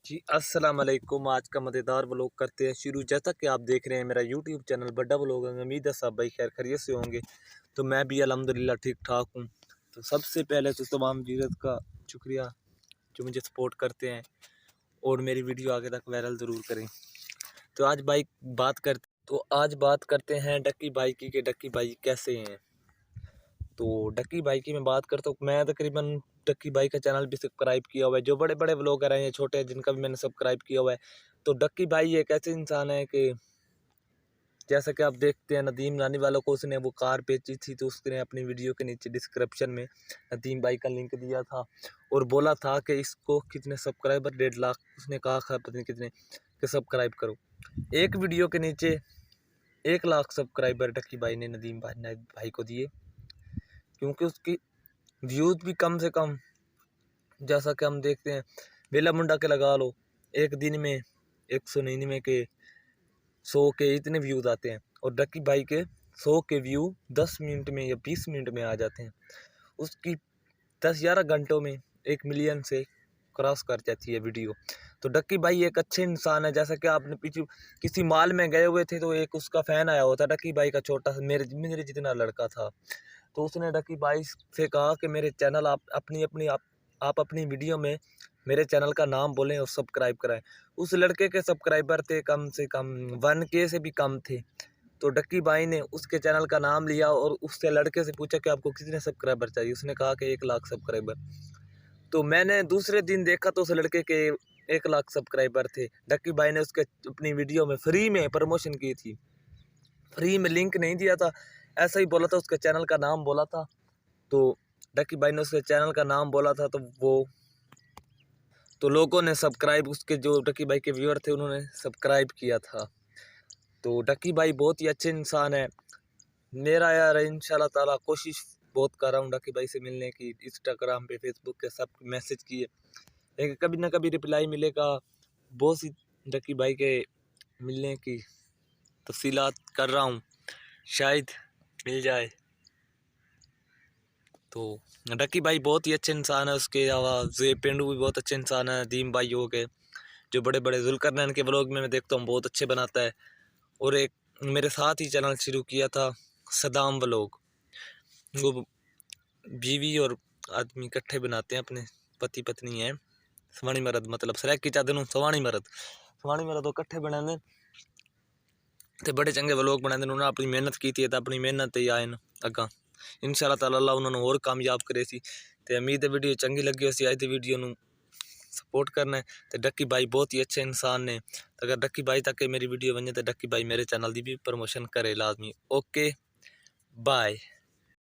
जी अस्सलाम वालेकुम। आज का मज़ेदार व्लॉग करते हैं शुरू। जैसा कि आप देख रहे हैं मेरा यूट्यूब चैनल बड्डा व्लॉग, उम्मीद है सब भाई खैर खैरियत से होंगे। तो मैं भी अल्हम्दुलिल्लाह ठीक ठाक हूँ। तो सबसे पहले तो तमाम जीरत का शुक्रिया जो मुझे सपोर्ट करते हैं और मेरी वीडियो आगे तक वायरल ज़रूर करें। तो आज बात करते हैं डक्की भाई की कि डक्की भाई कैसे हैं। तो डक्की भाई की मैं बात करता हूँ, मैं तकरीबन डक्की भाई का चैनल भी सब्सक्राइब किया हुआ है। जो बड़े बड़े व्लॉगर हैं या छोटे हैं जिनका भी मैंने सब्सक्राइब किया हुआ है। तो डक्की भाई एक ऐसे इंसान है कि जैसा कि आप देखते हैं, नदीम रानी वालों को उसने वो कार बेची थी, तो उसने अपनी वीडियो के नीचे डिस्क्रिप्शन में नदीम भाई का लिंक दिया था और बोला था कि इसको कितने सब्सक्राइबर 1.5 लाख उसने कहा था, पता नहीं कितने कि सब्सक्राइब करो। एक वीडियो के नीचे 1 लाख सब्सक्राइबर डक्की भाई ने नदीम भाई को दिए, क्योंकि उसकी व्यूज़ भी कम से कम, जैसा कि हम देखते हैं बेला मुंडा के लगा लो, एक दिन में 199 के 100 के इतने व्यूज़ आते हैं और डक्की भाई के 100 के व्यू 10 मिनट में या 20 मिनट में आ जाते हैं। उसकी 10-11 घंटों में 1 मिलियन से क्रॉस कर जाती है वीडियो। तो डक्की भाई एक अच्छे इंसान है। जैसा कि आपने पीछे किसी मॉल में गए हुए थे तो एक उसका फ़ैन आया होता, डक्की भाई का छोटा सा मेरे जितना लड़का था। तो उसने डक्की भाई से कहा कि मेरे चैनल आप अपनी वीडियो में मेरे चैनल का नाम बोलें और सब्सक्राइब कराएं। उस लड़के के सब्सक्राइबर थे कम से कम 1K से भी कम थे। तो डक्की भाई ने उसके चैनल का नाम लिया और उससे लड़के से पूछा कि आपको कितने सब्सक्राइबर चाहिए। उसने कहा कि 1 लाख सब्सक्राइबर। तो मैंने दूसरे दिन देखा तो उस लड़के के 1 लाख सब्सक्राइबर थे। डक्की भाई ने उसके अपनी वीडियो में फ्री में प्रमोशन की थी, फ्री में लिंक नहीं दिया था, ऐसा ही बोला था, उसके चैनल का नाम बोला था। तो डक्की भाई ने उसके चैनल का नाम बोला था तो लोगों ने सब्सक्राइब, उसके जो डक्की भाई के व्यूअर थे उन्होंने सब्सक्राइब किया था। तो डक्की भाई बहुत ही अच्छे इंसान है। मेरा यार इंशाल्लाह ताला कोशिश बहुत कर रहा हूँ डक्की भाई से मिलने की, इंस्टाग्राम पे फेसबुक के सब मैसेज किए, लेकिन कभी ना कभी रिप्लाई मिलेगा। बहुत सी डक्की भाई के मिलने की तफसीलात कर रहा हूँ, शायद मिल जाए। तो डक्की भाई बहुत ही अच्छे इंसान है। उसके अलावा जे पेंडू भी बहुत अच्छे इंसान है। नदीम भाई हो गए जो बड़े बड़े, जुल्करनैन के व्लॉग में मैं देखता हूँ बहुत अच्छे बनाता है। और एक मेरे साथ ही चैनल शुरू किया था सदाम व्लॉग, वो बीवी और आदमी इकट्ठे बनाते हैं, अपने पति पत्नी हैं, सवाणी मरद मतलब सरेक की चादर सवाणी मरद इकट्ठे बनाने ते बड़े चंगे व्लॉग बनाते। उन्होंने अपनी मेहनत की थी, अपनी मेहनत ही आए अगा इंशाल्लाह ताला अल्लाह उन्होंने और कामयाब करे सी। ते उम्मीद है वीडियो चंगी लगी हो सी, वीडियो नू सपोर्ट करना है। तो डक्की भाई बहुत ही अच्छे इंसान ने। अगर डक्की भाई तक मेरी वीडियो बने तो डक्की भाई मेरे चैनल की भी प्रमोशन करे लाजमी। Okay bye.